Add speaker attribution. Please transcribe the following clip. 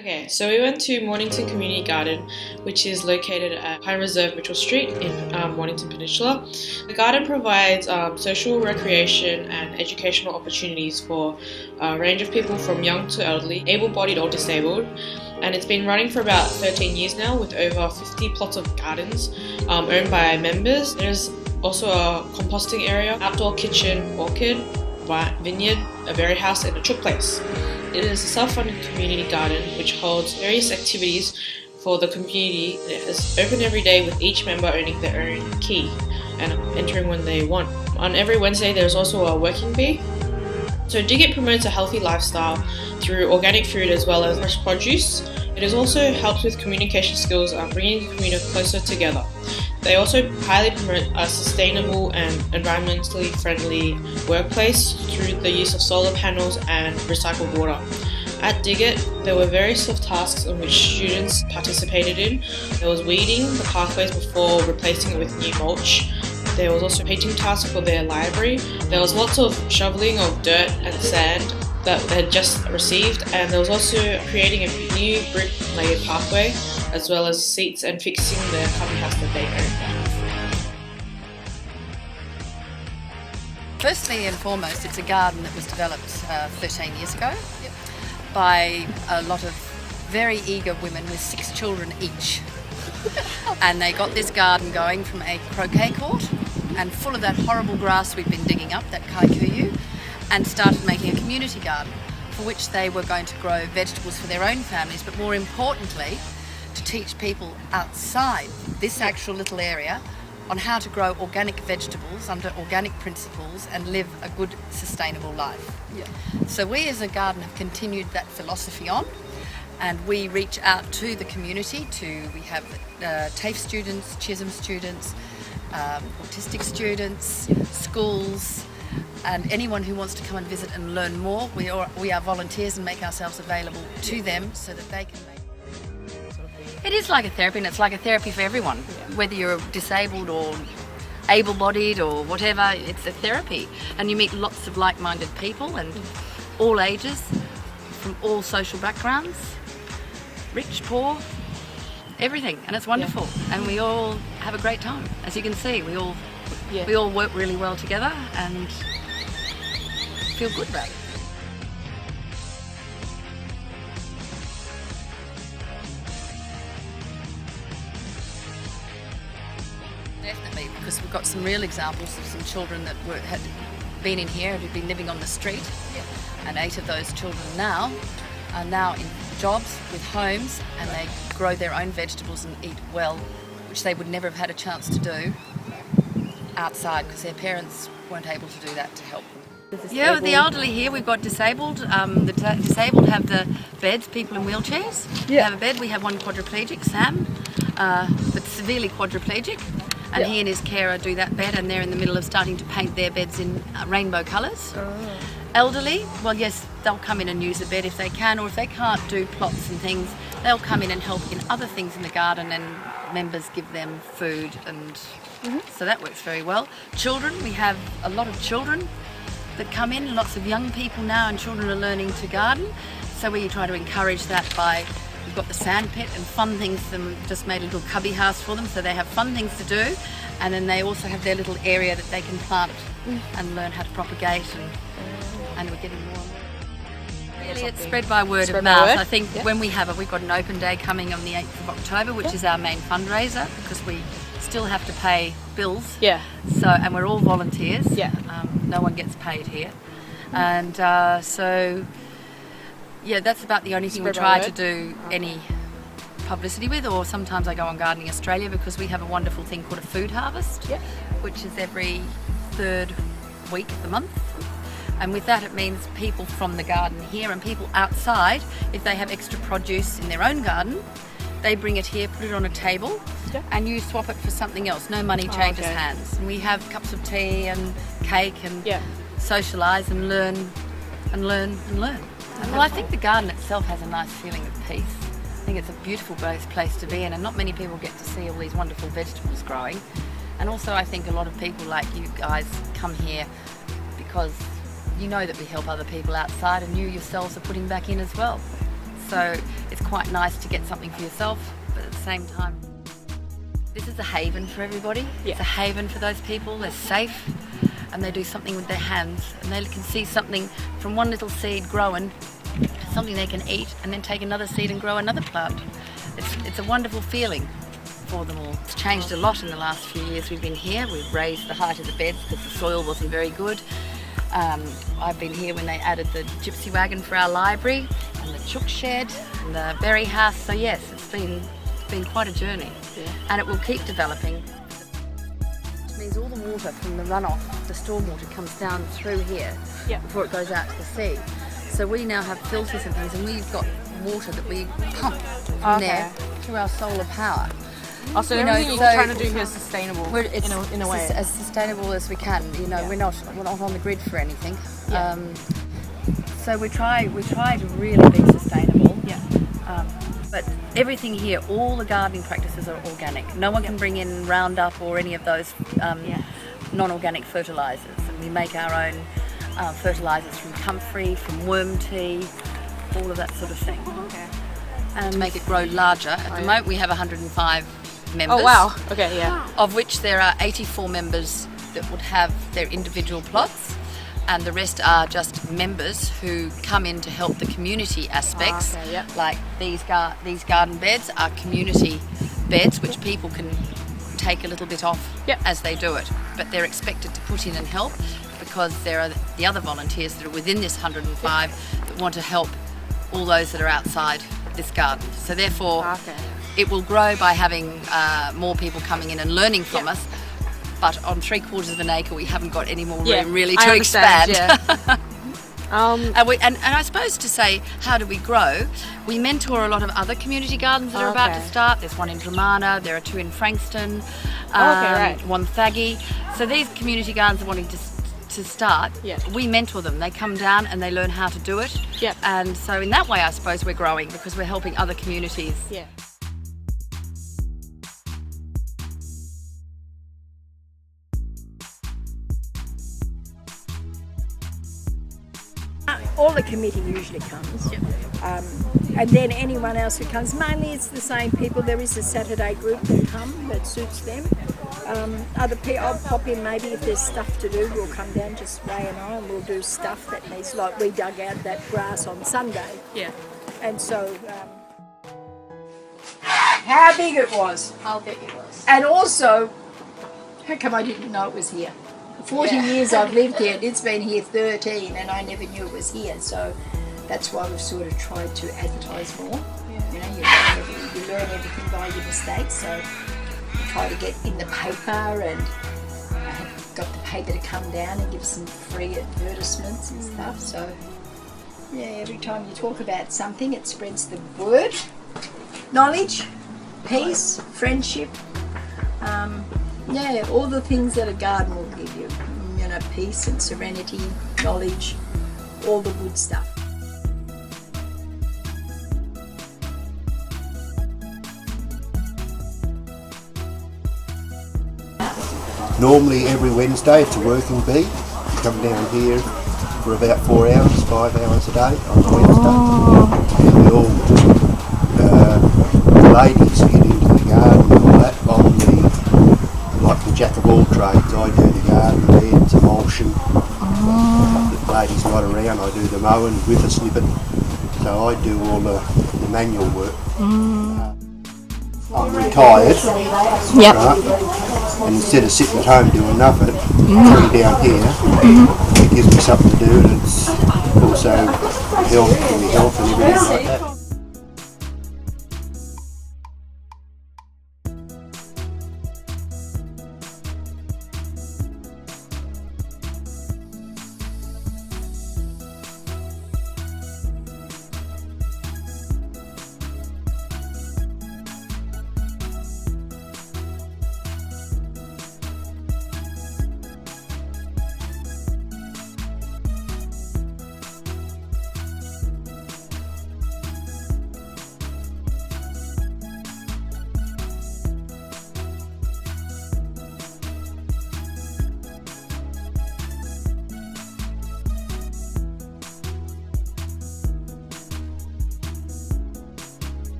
Speaker 1: Okay, so we went to Mornington Community Garden, which is located at Pine Reserve Mitchell Street in Mornington Peninsula. The garden provides social, recreation and educational opportunities for a range of people from young to elderly, able-bodied or disabled, and it's been running for about 13 years now with over 50 plots of gardens owned by members. There's also a composting area, outdoor kitchen, orchid, vineyard, a berry house and a chook place. It is a self-funded community garden which holds various activities for the community. It is open every day with each member owning their own key and entering when they want. On every Wednesday there's also a working bee. So Dig promotes a healthy lifestyle through organic food as well as fresh produce. It also helps with communication skills, bringing the community closer together. They also highly promote a sustainable and environmentally friendly workplace through the use of solar panels and recycled water. At Dig there were various soft tasks in which students participated in. There was weeding the pathways before replacing it with new mulch. There was also painting tasks for their library. There was lots of shoveling of dirt and sand that they had just received, and there was also creating a new brick layered pathway as well as seats and fixing the cubby house that they owned.
Speaker 2: Firstly and foremost, it's a garden that was developed 13 years ago by a lot of very eager women with 6 children each. And they got this garden going from a croquet court and full of that horrible grass we've been digging up, that kikuyu, and started making a community garden for which they were going to grow vegetables for their own families, but more importantly, to teach people outside this actual little area on how to grow organic vegetables under organic principles and live a good, sustainable life. Yeah. So we as a garden have continued that philosophy on, and we reach out to the community. We have TAFE students, Chisholm students, autistic students, schools, and anyone who wants to come and visit and learn more. We are volunteers and make ourselves available to them so that they can make. It is like a therapy, and it's like a therapy for everyone, whether you're disabled or able-bodied or whatever. It's a therapy, and you meet lots of like-minded people and all ages, from all social backgrounds, rich, poor, everything, and it's wonderful. And we all have a great time. As you can see, we all work really well together and feel good about it. Definitely, because we've got some real examples of some children that had been in here and had been living on the street, and 8 of those children now are now in jobs with homes, and they grow their own vegetables and eat well, which they would never have had a chance to do outside because their parents weren't able to do that to help them. Yeah, with the elderly here, we've got disabled. The disabled have the beds, people in wheelchairs. Yeah. We have a bed. We have one quadriplegic, Sam, but severely quadriplegic, and he and his carer do that bed, and they're in the middle of starting to paint their beds in rainbow colours. Oh. Elderly, well, yes, they'll come in and use a bed if they can, or if they can't do plots and things, they'll come in and help in other things in the garden, and members give them food, and so that works very well. Children, we have a lot of children that come in. Lots of young people now and children are learning to garden. So we try to encourage that by, we've got the sand pit and fun things, just made a little cubby house for them so they have fun things to do. And then they also have their little area that they can plant and learn how to propagate, and we're getting more and more. Really, it's spread by word of mouth. I think when we've got an open day coming on the 8th of October, which is our main fundraiser, because we still have to pay bills.
Speaker 1: Yeah.
Speaker 2: So, and we're all volunteers.
Speaker 1: Yeah.
Speaker 2: No one gets paid here. And so, yeah, that's about the only thing we try to do any publicity with. Or sometimes I go on Gardening Australia because we have a wonderful thing called a food harvest, which is every 3rd week of the month. And with that, it means people from the garden here and people outside, if they have extra produce in their own garden, they bring it here, put it on a table, and you swap it for something else. No money changes hands. And we have cups of tea and cake and socialise and learn and learn and learn. Well, I think the garden itself has a nice feeling of peace. I think it's a beautiful place to be in, and not many people get to see all these wonderful vegetables growing. And also I think a lot of people like you guys come here because you know that we help other people outside, and you yourselves are putting back in as well. So it's quite nice to get something for yourself, but at the same time, this is a haven for everybody. It's a haven for those people. They're safe, and they do something with their hands, and they can see something from one little seed growing, something they can eat, and then take another seed and grow another plant. It's a wonderful feeling for them all. It's changed a lot in the last few years we've been here. We've raised the height of the beds because the soil wasn't very good. I've been here when they added the gypsy wagon for our library, and the chook shed and the berry house. So yes, it's been quite a journey, and it will keep developing. Which means all the water from the runoff, the stormwater, comes down through here before it goes out to the sea. So we now have filters and things, and we've got water that we pump from there through our solar power.
Speaker 1: Also, everything you're trying to do here is sustainable in a way.
Speaker 2: As sustainable as we can. You know, we're not on the grid for anything. So we try to really be sustainable. But everything here, all the gardening practices are organic. No one can bring in Roundup or any of those non-organic fertilisers. And we make our own fertilisers from comfrey, from worm tea, all of that sort of thing. And to make it grow larger. At the moment we have 105 members.
Speaker 1: Oh wow,
Speaker 2: Of which there are 84 members that would have their individual plots, and the rest are just members who come in to help the community aspects. Like these garden beds are community beds which people can take a little bit off as they do it, but they're expected to put in and help because there are the other volunteers that are within this 105 that want to help all those that are outside this garden. So therefore it will grow by having more people coming in and learning from us, but on 3/4 of an acre we haven't got any more room really to expand. And I suppose to say, how do we grow? We mentor a lot of other community gardens that are about to start. There's one in Dramana, there are 2 in Frankston, one Thaggy. So these community gardens are wanting to start. We mentor them. They come down and they learn how to do it. And so in that way, I suppose we're growing because we're helping other communities.
Speaker 3: All the committee usually comes, and then anyone else who comes. Mainly it's the same people. There is a Saturday group that come that suits them. Other people, I'll pop in maybe if there's stuff to do. We'll come down, just Ray and I, and we'll do stuff that needs, like we dug out that grass on Sunday. And so, how big it was.
Speaker 2: How big it was.
Speaker 3: And also, how come I didn't know it was here? 40 years I've lived here, and it's been here 13, and I never knew it was here. So that's why we've sort of tried to advertise more. You know, you learn everything by your mistakes. So we try to get in the paper, and I have got the paper to come down and give some free advertisements and stuff. So every time you talk about something, it spreads the word, knowledge, peace, friendship. All the things that a garden will give you. You know, peace and serenity, knowledge, all the good stuff.
Speaker 4: Normally every Wednesday it's a working bee. You come down here, for about 4 hours, 5 hours a day on a Wednesday. And we all, the ladies get into the garden and all that. I'm like the jack of all trades. I do the garden beds, emulsion. The ladies not around, I do the mowing with a snippet. So I do all the manual work. I'm retired,
Speaker 5: Yep.
Speaker 4: right? And instead of sitting at home doing nothing, coming down here, it gives me something to do, and it's also health for me health and everything like that.